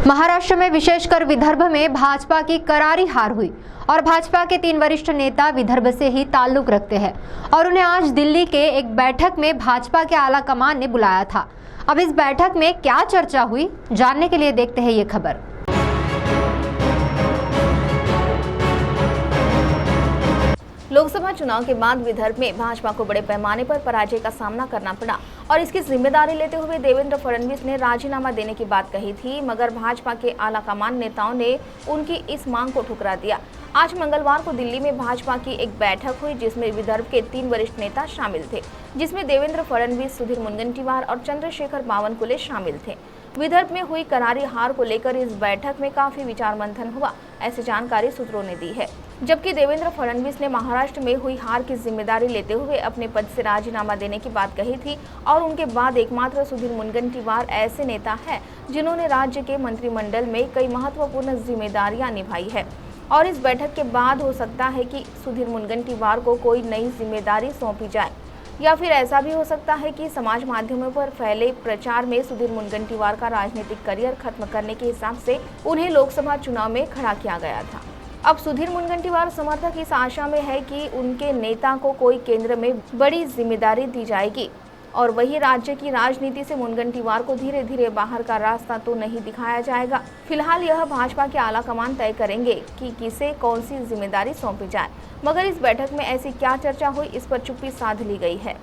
महाराष्ट्र में विशेषकर विदर्भ में भाजपा की करारी हार हुई और भाजपा के 3 वरिष्ठ नेता विदर्भ से ही ताल्लुक रखते हैं और उन्हें आज दिल्ली के एक बैठक में भाजपा के आला कमान ने बुलाया था। अब इस बैठक में क्या चर्चा हुई, जानने के लिए देखते हैं ये खबर। लोकसभा चुनाव के बाद विदर्भ में भाजपा को बड़े पैमाने पर पराजय का सामना करना पड़ा और इसकी जिम्मेदारी लेते हुए देवेंद्र फडणवीस ने राजीनामा देने की बात कही थी, मगर भाजपा के आलाकमान नेताओं ने उनकी इस मांग को ठुकरा दिया। आज मंगलवार को दिल्ली में भाजपा की एक बैठक हुई जिसमें विदर्भ के 3 वरिष्ठ नेता शामिल थे, जिसमें देवेंद्र फडणवीस, सुधीर मुनगंटीवार और चंद्रशेखर बावनकुले शामिल थे। विदर्भ में हुई करारी हार को लेकर इस बैठक में काफी विचार मंथन हुआ, ऐसी जानकारी सूत्रों ने दी है। जबकि देवेंद्र फडणवीस ने महाराष्ट्र में हुई हार की जिम्मेदारी लेते हुए अपने पद से राजीनामा देने की बात कही थी और उनके बाद एकमात्र सुधीर मुनगंटीवार ऐसे नेता है जिन्होंने राज्य के मंत्रिमंडल में कई महत्वपूर्ण जिम्मेदारियां निभाई है और इस बैठक के बाद हो सकता है कि सुधीर मुनगंटीवार को कोई नई जिम्मेदारी सौंपी जाए, या फिर ऐसा भी हो सकता है कि समाज माध्यमों पर फैले प्रचार में सुधीर मुनगंटीवार का राजनीतिक करियर खत्म करने के हिसाब से उन्हें लोकसभा चुनाव में खड़ा किया गया था। अब सुधीर मुनगंटीवार समर्थक इस आशा में है कि उनके नेता को कोई केंद्र में बड़ी जिम्मेदारी दी जाएगी और वही राज्य की राजनीति से मुनगंटीवार को धीरे धीरे बाहर का रास्ता तो नहीं दिखाया जाएगा। फिलहाल यह भाजपा के आलाकमान तय करेंगे कि किसे कौन सी जिम्मेदारी सौंपी जाए, मगर इस बैठक में ऐसी क्या चर्चा हुई, इस पर चुप्पी साध ली गई है।